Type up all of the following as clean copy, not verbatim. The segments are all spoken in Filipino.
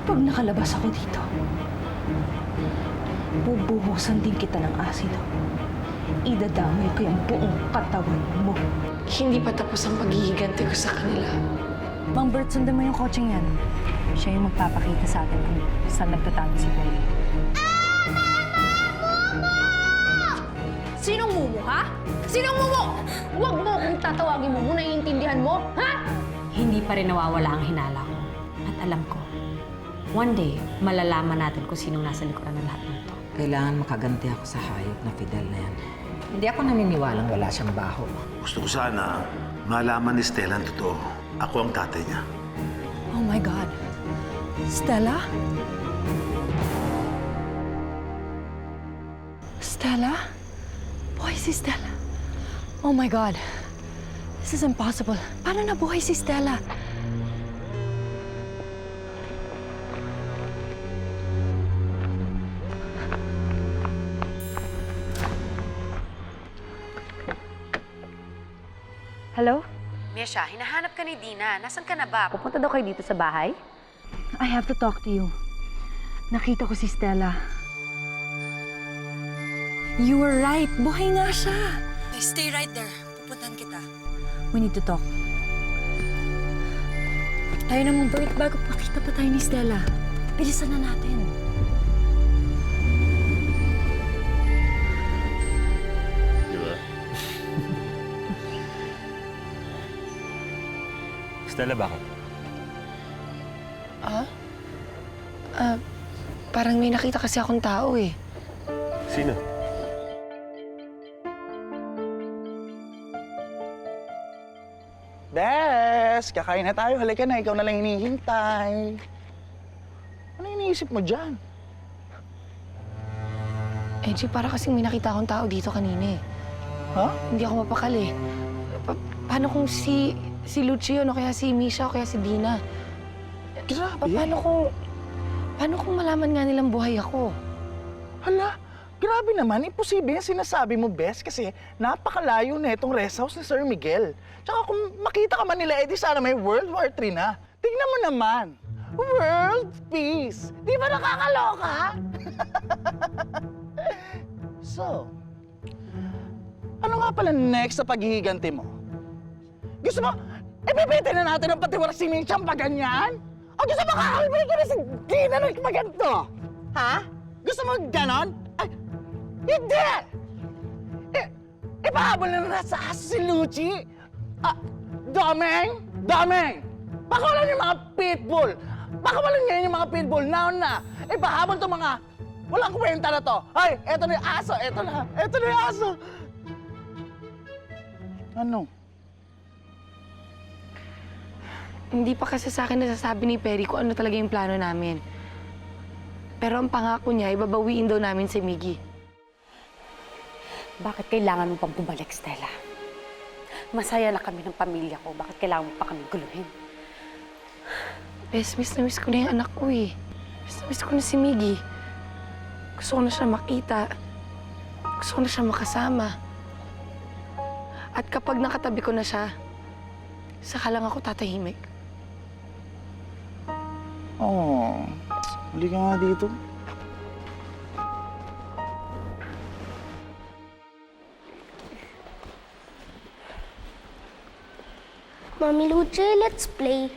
Pag nakalabas ako dito, bubuhusan din kita ng asido. Idadamay ko yung buong katawan mo. Hindi pa tapos ang paghihiganti ko sa kanila. Mang Bert, sundan mo yung kotseng yan. Siya yung magpapakita sa atin kung saan nagtatago si Perry. Sinong Mumu, ha? Sinong Mumu? Huwag mo kung tatawagin Mumu, naiintindihan mo, ha? Hindi pa rin nawawala ang hinala ko. At alam ko, one day, malalaman natin kung sinong nasa likuran ng lahat ng to. Kailangan makaganti ako sa hayop na Fidel na yan. Hindi ako naniniwalang wala siyang baho. Gusto ko sana malaman ni Stella ang totoo. Ako ang tatay niya. Oh my God. Stella? Stella? Buhay si Stella. Oh my God. This is impossible. Paano nabuhay si Stella? Hello? Mesha, hinahanap ka ni Dina. Nasaan ka na ba? Pupunta daw kayo dito sa bahay? I have to talk to you. Nakita ko si Stella. You were right. Buhay nga siya. Stay right there. Pupuntahan kita. We need to talk. Tayo namang Bert, bago makita pa tayo ni Stella. Bilisan na natin. Di ba? Stella, bakit? Parang may nakita kasi akong tao eh. Sino? Bes, kakain na tayo. Halika na, ikaw na lang hinihintay. Ano iniisip mo dyan? G, para kasing may nakita akong tao dito kanina eh. Ha? Hindi ako mapakali. Paano kung si Lucio, o kaya si Misha, o kaya si Dina? Grabe. Paano kung malaman nga nilang buhay ako? Hala, grabe naman. Imposible yung sinasabi mo, Bes, kasi napakalayo na itong rest house ni Sir Miguel. Tsaka kung makita ka man nila, edi sana may World War III na. Tingnan mo naman. World peace. Di ba nakakaloka? So, ano nga pala next sa paghihiganti mo? Gusto mo, ipipitin na natin ang patiwara si Minchang pa ganyan? O gusto mo kakalbay ko na si Dina ng paganto? Ha? Gusto mo ganon? Ay, hindi! Ipahabol na nasa aso si Luchi. Domeng! Domeng! Pakawalan yung mga pitbull! Pakawalan ngayon yung mga pitbull. Now na! Ipahabol itong mga walang kwenta na to. Ay, eto na yung aso. Eto na. Eto na yung aso. Ano? Hindi pa kasi sa akin nasasabi ni Perry kung ano talaga yung plano namin. Pero ang pangako niya, ibabawiin daw namin si Miggy. Bakit kailangan mo pang bumalik, Stella? Masaya na kami ng pamilya ko. Bakit kailangan mo pa kami guluhin? Bes, miss na miss ko na yung anak ko eh. Miss na miss ko na si Miggy. Gusto ko na siya makita. Gusto ko na siya makasama. At kapag nakatabi ko na siya, saka lang ako tatahimik. Oh, huli ka nga dito. Mami Luce, let's play.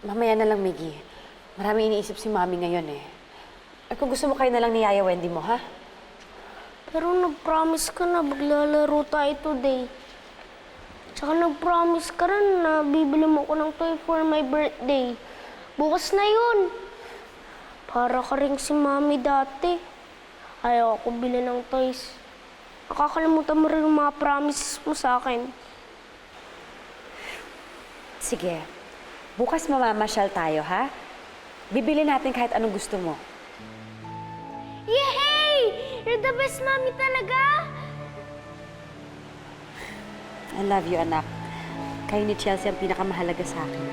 Mamaya na lang, Miggy. Marami iniisip si Mami ngayon eh. Kung gusto mo kayo na lang ni Yaya Wendy mo, ha? Pero nag-promise ka na maglalaro tayo today. Tsaka nag-promise ka rin na bibili mo ko ng toy for my birthday. Bukas na yun. Para ka rin si Mami dati. Ayaw ako bili ng toys. Nakakalimutan mo rin yung mga promises mo sa akin. Sige. Bukas mamamasyal tayo, ha? Bibili natin kahit anong gusto mo. Yay! You're the best, Mami, talaga! I love you, anak. Kayo ni Chelsea ang pinakamahalaga sa akin.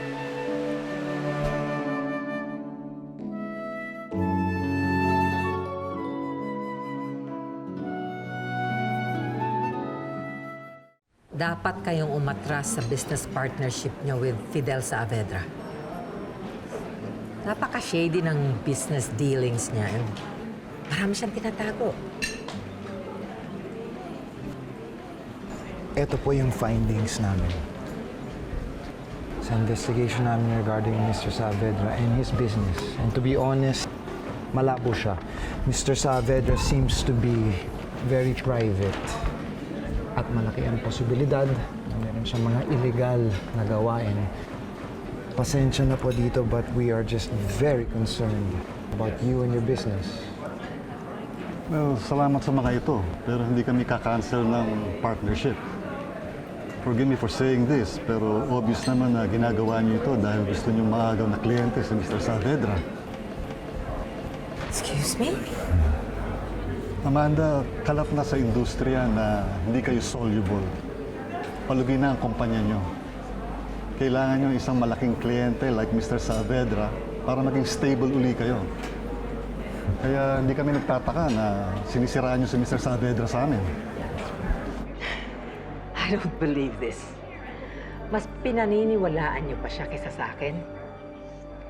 Dapat kayong umatras sa business partnership niyo with Fidel Saavedra. Napaka-shady ng business dealings niya. Marami siyang tinatago. Ito po yung findings namin sa investigation namin regarding Mr. Saavedra and his business. And to be honest, malabo siya. Mr. Saavedra seems to be very private. At malaki ang posibilidad na meron siyang mga illegal na gawain. Pasensya na po dito, but we are just very concerned about you and your business. Well, salamat sa mga ito, pero hindi kami kakancel ng partnership. Forgive me for saying this, pero obvious naman na ginagawa niyo ito dahil gusto niyo maagaw na kliyente si Mr. Saavedra. Excuse me? Amanda, kalap na sa industriya na hindi kayo soluble. Palugi na ang kumpanya niyo. Kailangan niyo isang malaking kliyente like Mr. Saavedra para maging stable uli kayo. Kaya hindi kami nagtataka na sinisiraan niyo si Mr. Saavedra sa amin. I don't believe this. Mas pinaniniwalaan niyo pa siya kaysa sa akin.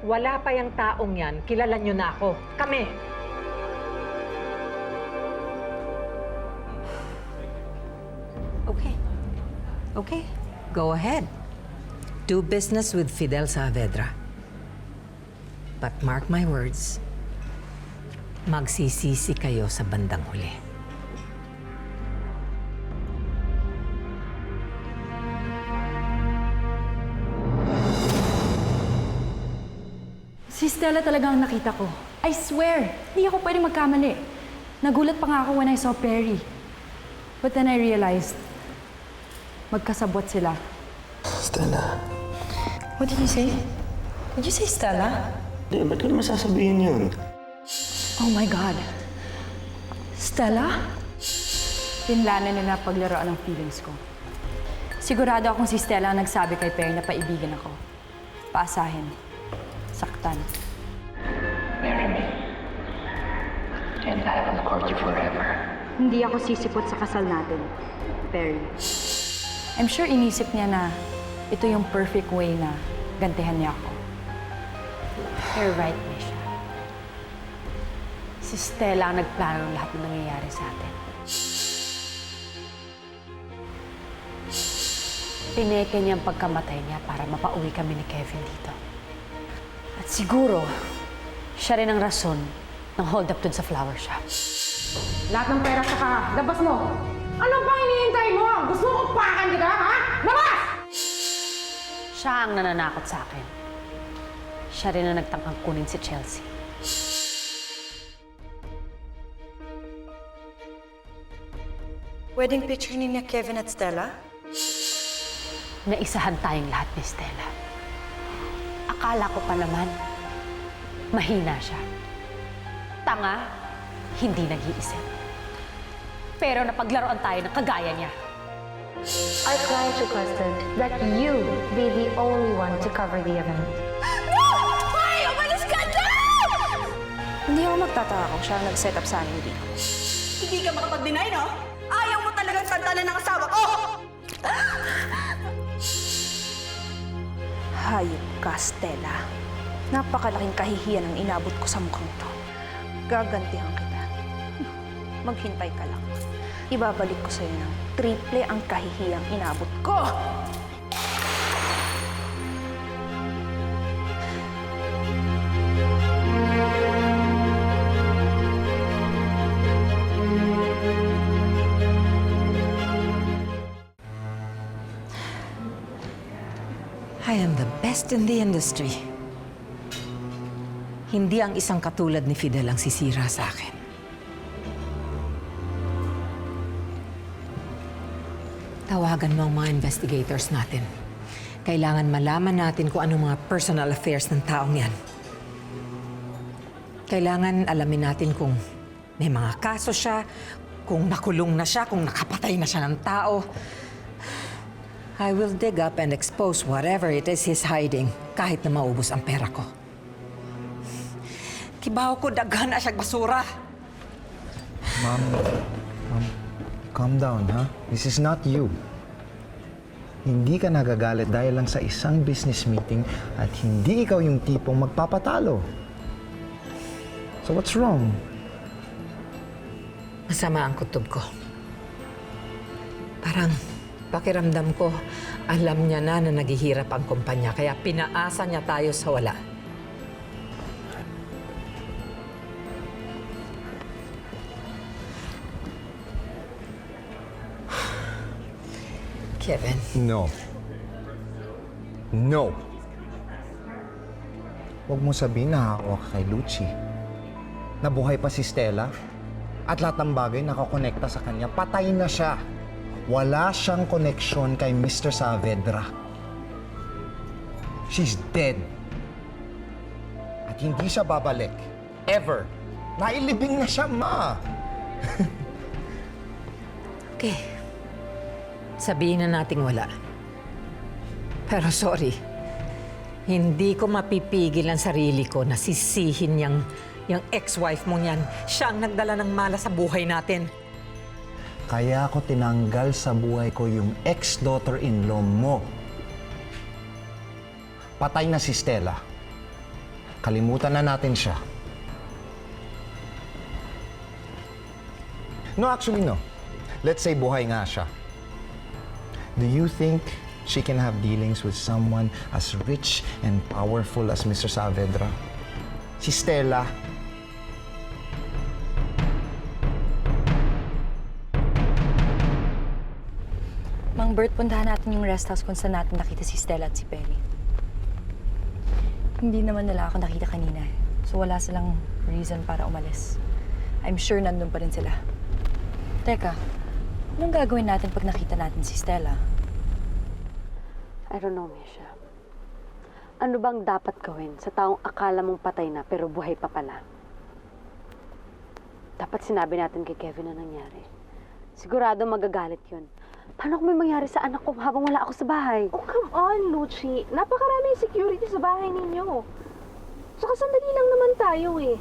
Wala pa yung taong yan, kilala niyo na ako. Kami! Okay. Okay. Go ahead. Do business with Fidel Saavedra. But mark my words, magsisisi kayo sa bandang huli. Si Stella talaga ang nakita ko. I swear, hindi ako pwedeng magkamali. Nagulat pa nga ako when I saw Perry. But then I realized, magkasabot sila. Stella. What did you say? Did you say Stella? Hindi, ba't ko naman sasabihin yun? Oh my God. Stella? Pinlanan nila paglaruan ng feelings ko. Sigurado akong si Stella ang nagsabi kay Perry na paibigan ako. Paasahin. Saktan. Marry me. And I will court you forever. Hindi ako sisipot sa kasal natin, Perry. I'm sure inisip niya na ito yung perfect way na gantihan niya ako. You're right, Misha. Si Stella ang nagplano ng lahat ng nangyayari sa atin. Pineke niya ang pagkamatay niya para mapauwi kami ni Kevin dito. At siguro, siya rin ang rason ng hold-up dun sa flower shop. Lahat ng pera saka labas mo. Ano pang hinihintay mo? Gusto mo upakan kita, ha? Labas! Siya ang nananakot sa akin. Siya rin ang nagtangkang kunin si Chelsea. Wedding picture ni Kevin at Stella? Naisahan tayong lahat ni Stella. Akala ko pa naman, mahina siya. Tanga, hindi nag-iisip. Pero napaglaruan tayo ng kagaya niya. Our client requested that you be the only one to cover the event. Hindi ako magtataka kung siya ang nag-set up sa amin dito. Hindi ka makapag-deny, no? Ayaw mo talagang santanan ng asawa ko! Hayop ka, Stella. Napakalaking kahihiyan ang inabot ko sa mukhang to. Gagantihan kita. Maghintay ka lang. Ibabalik ko sa'yo ng triple ang kahihiyang inabot ko! I am the best in the industry. Hindi ang isang katulad ni Fidel ang sisira sa akin. Tawagan mo ang mga investigators natin. Kailangan malaman natin kung anong mga personal affairs ng taong yan. Kailangan alamin natin kung may mga kaso siya, kung nakulong na siya, kung nakapatay na siya ng tao. I will dig up and expose whatever it is he's hiding, kahit na maubos ang pera ko. Kibaw ko, daghan na siyang basura. Ma'am, calm down, ha? This is not you. Hindi ka nagagalit dahil lang sa isang business meeting at hindi ikaw yung tipong magpapatalo. So what's wrong? Masama ang kutob ko. Parang pakiramdam ko, alam niya na naghihirap ang kumpanya, kaya pinaasa niya tayo sa wala. Kevin. No. No. Huwag mo sabihin na hawak ka kay Lucci. Nabuhay pa si Stella at lahat ng bagay nakakonekta sa kanya. Patay na siya. Wala siyang koneksyon kay Mr. Saavedra. She's dead. At hindi siya babalik. Ever. Nailibing na siya, Ma. Okay. Sabihin na nating wala. Pero sorry, hindi ko mapipigil ang sarili ko na sisihin yung ex-wife mong yan. Siya ang nagdala ng mala sa buhay natin. Kaya ako tinanggal sa buhay ko yung ex-daughter-in-law mo. Patay na si Stella. Kalimutan na natin siya. No, actually no. Let's say buhay nga siya. Do you think she can have dealings with someone as rich and powerful as Mr. Saavedra? Si Stella. Mang Bert, puntahan natin yung rest house kung saan natin nakita si Stella at si Perry. Hindi naman nila ako nakita kanina. So wala silang reason para umalis. I'm sure nandun pa rin sila. Teka, anong gagawin natin pag nakita natin si Stella? I don't know, Misha. Ano bang dapat gawin sa taong akala mong patay na pero buhay pa pala? Dapat sinabi natin kay Kevin na nangyari. Sigurado magagalit yun. Paano kung may mangyari sa anak ko habang wala ako sa bahay? Oh, come on, Lucci. Napakaraming security sa bahay ninyo. Saka sandali lang naman tayo eh.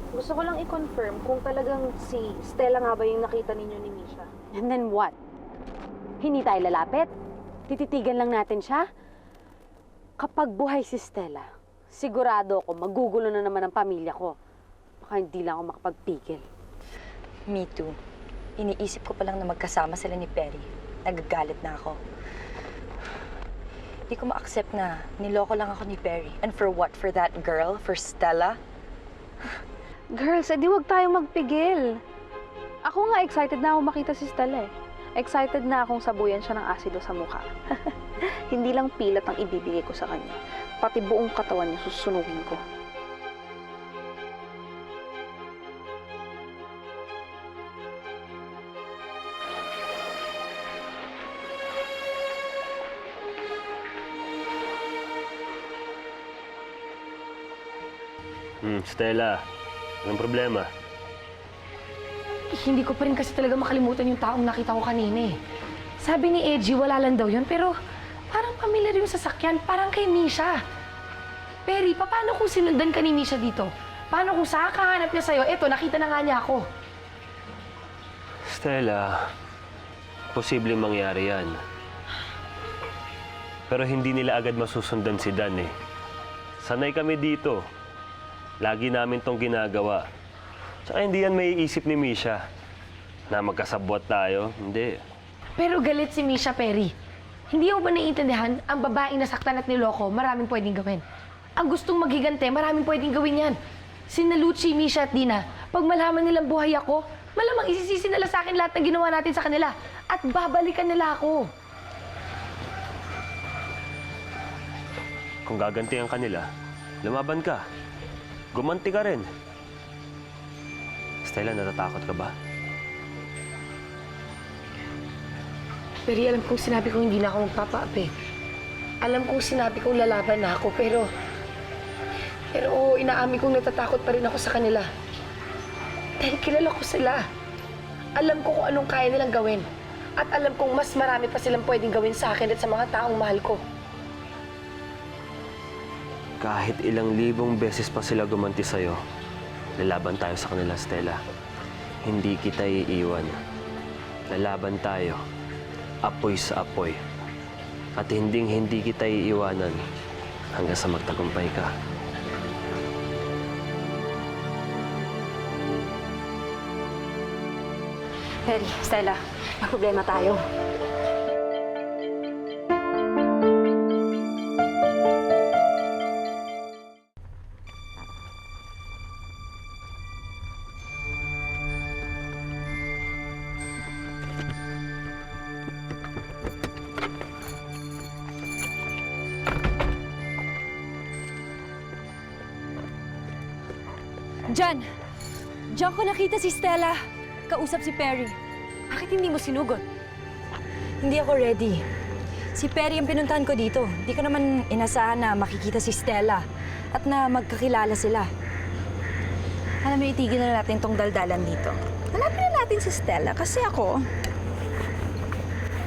Gusto ko lang i-confirm kung talagang si Stella nga ba yung nakita ninyo ni Misha. And then what? Hindi tayo lalapit? Tititigan lang natin siya? Kapag buhay si Stella, sigurado ako magugulo na naman ang pamilya ko. Baka hindi lang ako makapagpigil. Me too. Iniisip ko pa lang na magkasama sila ni Perry. Nagagalit na ako. Hindi ko ma-accept na niloko lang ako ni Perry. And for what? For that girl? For Stella? Girls, edi wag tayong magpigil. Ako nga excited na ako makita si Stella eh. Excited na akong sabuyan siya ng asido sa mukha. Hindi lang pilat ang ibibigay ko sa kanya. Pati buong katawan niya susunugin ko. Stella, anong problema? Hindi ko pa rin kasi talaga makalimutan yung taong nakita ko kanina eh. Sabi ni Edgy, wala lang daw yun, pero parang pamilyar yung sasakyan, parang kay Misha. Perry, paano kung sinundan ka ni Misha dito? Paano kung saan kahanap niya sa'yo? Eto, nakita na nga niya ako. Stella, posibleng mangyari yan. Pero hindi nila agad masusundan si Dan eh. Sanay kami dito. Lagi namin tong ginagawa. Tsaka hindi yan may isip ni Misha na magkasabwat tayo. Hindi. Pero galit si Misha, Perry. Hindi mo ba naiintindihan, ang babaeng nasaktan at niloko, maraming pwedeng gawin. Ang gustong maghigante, maraming pwedeng gawin yan. Sina Lucci, Misha at Dina, pag malaman nilang buhay ako, malamang isisisi nila sa akin lahat ng ginawa natin sa kanila. At babalikan nila ako. Kung gagantihan ka nila, lumaban ka. Gumanti ka rin. Stella, natatakot ka ba? Pero alam kong sinabi kong hindi na ako magpapaapi. Alam kong sinabi kong lalaban na ako, pero inaamin kong natatakot pa rin ako sa kanila. Dahil kilala ko sila. Alam ko kung anong kaya nilang gawin. At alam kong mas marami pa silang pwedeng gawin sa akin at sa mga taong mahal ko. Kahit ilang libong beses pa sila gumanti sa'yo, lalaban tayo sa kanila, Stella. Hindi kita iiwan. Lalaban tayo. Apoy sa apoy. At hindi kita iiwanan hanggang sa magtagumpay ka. Perry, Stella, may problema tayo. Diyan! Diyan ko nakita si Stella. Kausap si Perry. Bakit hindi mo sinugod? Hindi ako ready. Si Perry ang pinuntahan ko dito. Hindi ko naman inasahan na makikita si Stella at na magkakilala sila. Alam mo, itigil na natin tong daldalan dito. Hanapin na natin si Stella kasi ako,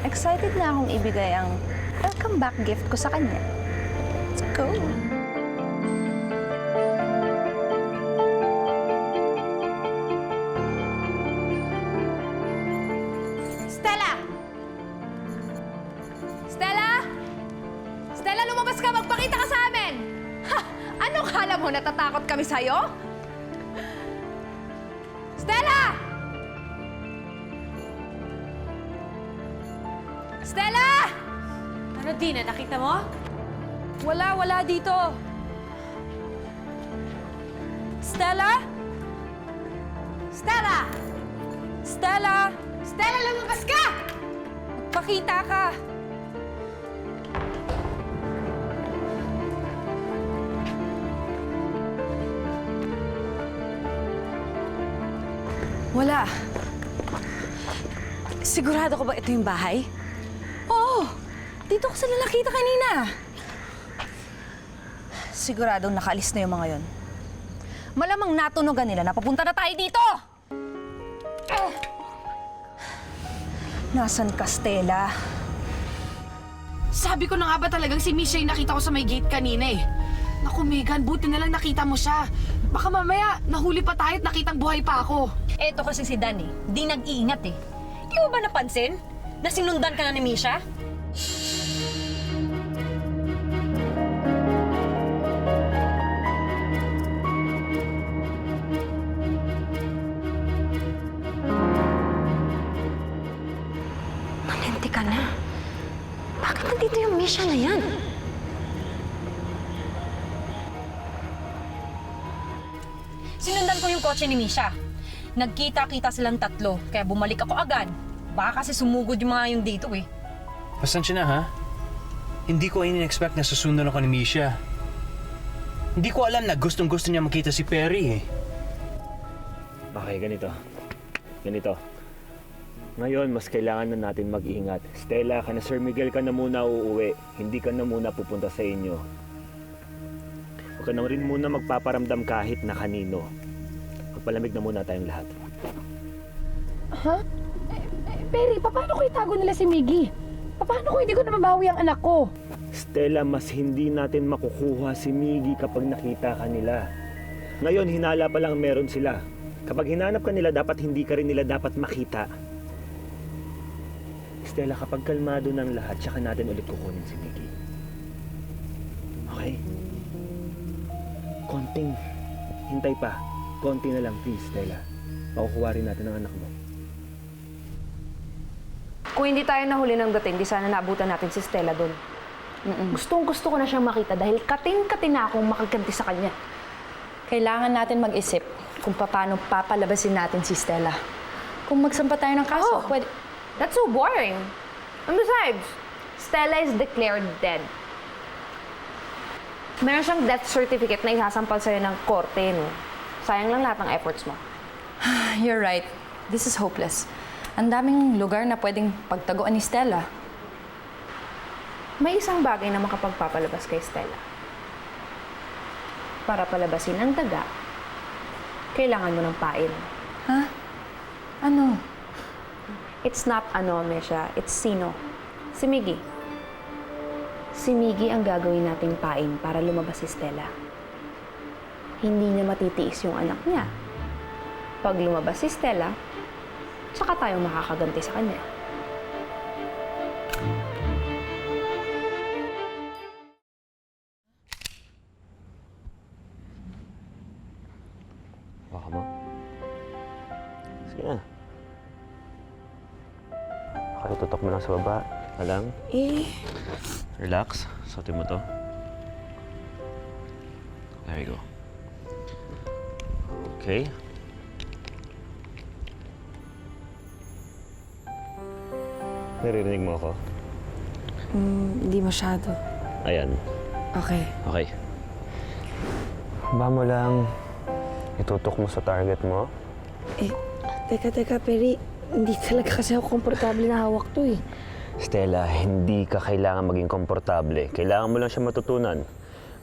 excited na akong ibigay ang welcome back gift ko sa kanya. Let's go! Stella! Stella! Stella, lumabas ka! Magpakita ka sa amin! Ha! Ano kala mo? Natatakot kami sa'yo? Stella! Stella! Ano, Dina? Nakita mo? Wala dito. Stella? Stella! Stella! Stella, lumabas ka! Magpakita ka! Wala. Sigurado ko ba ito yung bahay? Oo! Dito ko sila nakita kanina. Siguradong nakaalis na yung mga yon. Malamang natunugan nila na papunta na tayo dito! Nasaan ka, Stella? Sabi ko na nga ba talagang si Misha yung nakita ko sa may gate kanina eh. Naku, Megan, buti na lang nakita mo siya. Baka mamaya, nahuli pa tayo at nakitang buhay pa ako. Eto kasi si Dan eh. Di nag-iingat eh. Di mo ba napansin? Na sinundan ka na ni Misha? Manenti ka na. Bakit nandito yung Misha na yan? Sinundan ko yung kotse ni Misha. Nagkita-kita silang tatlo, kaya bumalik ako agad. Baka kasi sumugod yung mga yung dito eh. Pasensya na ha? Hindi ko in-expect na susundan ako ni Misha. Hindi ko alam na gustong-gusto niya makita si Perry eh. Okay, ganito. Ngayon, mas kailangan na natin mag-ingat. Stella, kana Sir Miguel ka na muna uuwi. Hindi ka na muna pupunta sa inyo. Huwag ka na rin muna magpaparamdam kahit na kanino. Magpalamig na muna tayong lahat. Ha? Perry, paano ko itago nila si Miggy? Paano ko hindi ko na mabawi ang anak ko? Stella, mas hindi natin makukuha si Miggy kapag nakita ka nila. Ngayon, hinala pa lang meron sila. Kapag hinanap ka nila, dapat hindi ka rin nila dapat makita. Stella, kapag kalmado ng lahat, tsaka natin ulit kukunin si Miggy. Okay? Konting hintay pa. Konti na lang, please, Stella. Makukuha rin natin ang anak mo. Kung hindi tayo nahuli ng dating, di sana naabutan natin si Stella doon. Gustong-gusto ko na siyang makita dahil kating-kating na akong makaganti sa kanya. Kailangan natin mag-isip kung paano papalabasin natin si Stella. Kung magsampa tayo ng kaso, pwede... That's so boring. And besides, Stella is declared dead. Meron siyang death certificate na isasampal sa'yo ng korte, no? Sayang lang lahat ng efforts mo. You're right. This is hopeless. Ang daming lugar na pwedeng pagtaguan ni Stella. May isang bagay na makapagpapalabas kay Stella. Para palabasin ang daga, kailangan mo ng pain. Ha? Ano? It's not ano, Mesha. It's sino. Si Miggy. Si Miggy ang gagawin nating pain para lumabas si Stella. Hindi niya matitiis yung anak niya. Pag lumabas si Stella, tsaka tayo makakaganti sa kanya. Baka mo. Sige na. Okay, tutok mo lang sa baba. Alang. Relax. Suotin mo to. There you go. Okay. Naririnig mo ako? Hindi masyado. Ayan. Okay. Okay. Ba mo lang itutok mo sa target mo? Teka, Perry. Hindi talaga kasi ako komportable na hawak to eh. Stella, hindi ka kailangan maging komportable. Kailangan mo lang siya matutunan.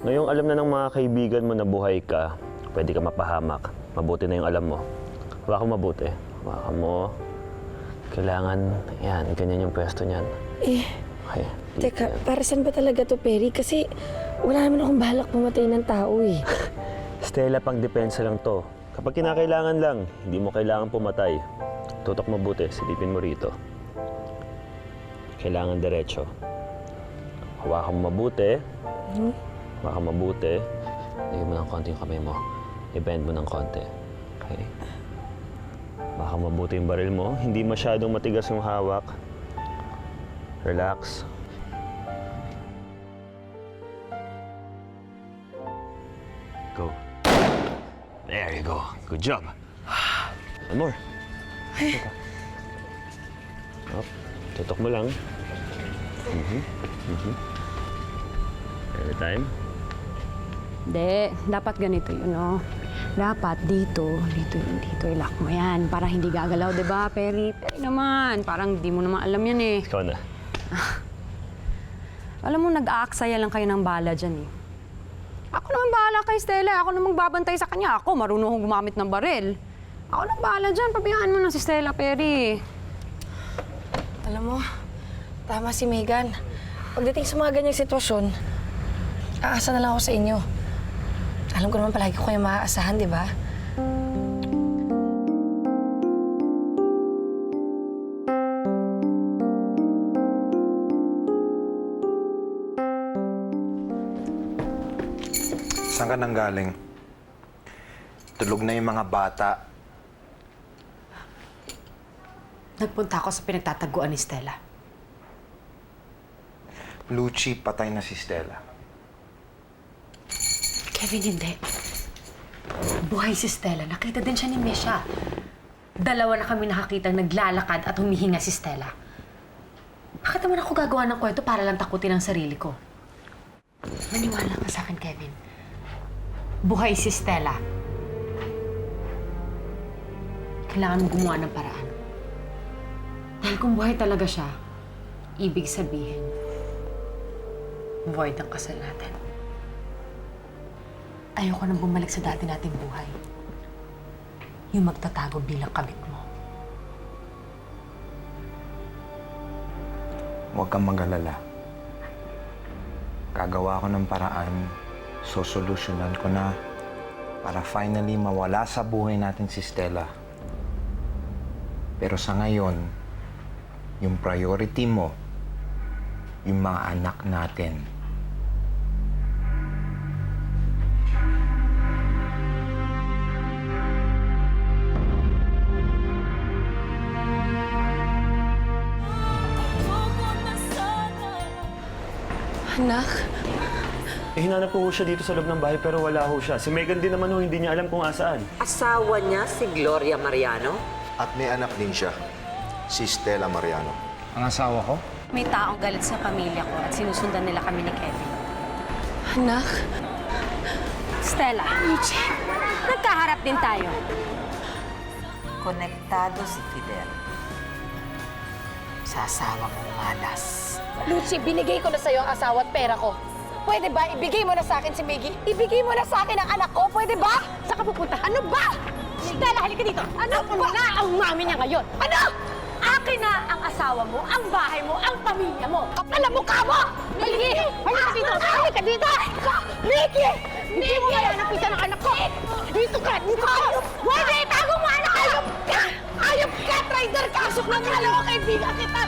Ngayong alam na ng mga kaibigan mo na buhay ka, pwede ka mapahamak. Mabuti na yung alam mo. Hawakan mo mabuti. Hawakan mo. Kailangan, yan, ganyan yung pwesto niyan. Okay. Teka, para saan ba talaga to, Perry? Kasi wala naman akong balak pumatay ng tao eh. Stella, pang depensa lang to. Kapag kinakailangan lang, hindi mo kailangan pumatay. Tutok mabuti, silipin mo rito. Kailangan diretso. Hawakan mo mabuti. Hawakan mo mabuti. Lagyan mo ng konti yung kamay mo. I-bend mo ng konti. Okay? Hawakan mo mabuti yung baril mo. Hindi masyadong matigas yung hawak. Relax. Go. There you go. Good job. One more. Up. Tutok mo lang. Every time. Hindi, dapat ganito yun, no? Dapat dito i-lock mo yan para hindi gagalaw, di ba, Perry? Perry naman, parang di mo naman alam yan eh. Ikaw na. Alam mo, nag-aaksaya lang kayo ng bala dyan eh. Ako naman bahala kay Stella, ako naman magbabantay sa kanya. Ako, marunong akong gumamit ng baril. Ako nang bahala dyan, pabayaan mo na si Stella, Perry. Alam mo, tama si Megan. Pagdating sa mga ganyang sitwasyon, aasa na lang ako sa inyo. Alam ko naman palagi ko kayo maaasahan, di ba? Saan ka nanggaling? Tulog na yung mga bata. Nagpunta ako sa pinagtataguan ni Stella. Lucci, patay na si Stella. Kevin, hindi. Buhay si Stella. Nakita din siya ni Misha. Dalawa na kami nakakitang naglalakad at humihinga si Stella. Bakit naman ako gagawa ng kwento para lang takutin ang sarili ko? Maniwala ka sa akin, Kevin. Buhay si Stella. Kailangan mo gumawa ng paraan. Dahil kung buhay talaga siya, ibig sabihin, void ang kasal natin. Ayoko nang bumalik sa dati nating buhay. Yung magtatago bilang kabit mo. Huwag kang mag-alala. Gagawa ko ng paraan, sosolusyonan ko na para finally mawala sa buhay natin si Stella. Pero sa ngayon, yung priority mo, yung mga anak natin. Anak? Hinanap ko ho siya dito sa loob ng bahay pero wala ho siya. Si Megan din naman ho, hindi niya alam kung asaan. Asawa niya si Gloria Mariano? At may anak din siya, si Stella Mariano. Ang asawa ko? May taong galit sa pamilya ko at sinusundan nila kami ni Kevin. Anak? Stella, nagkaharap din tayo. Konektado si Fidel sa asawa mong malas. Lucci, binigay ko na sa'yo ang asawa at pera ko. Pwede ba ibigay mo na sa akin si Miggy? Ibigay mo na sa akin ang anak ko, pwede ba? Saan ka pupunta? Ano ba? Stella, halika dito. Ano ba? Na ang mami niya ngayon. Ano? Akin na ang asawa mo, ang bahay mo, ang pamilya mo. Kapal ang mukha mo! Miggy! Halika dito! Halika dito! Miggy! Hindi mo kaya napitan ang anak ko! Dito ka! Dito ka! Pwede! Itago mo anak! Ayop ka! Ayop ka! Traitor ka! Asok ng kalawa kaibigan kita!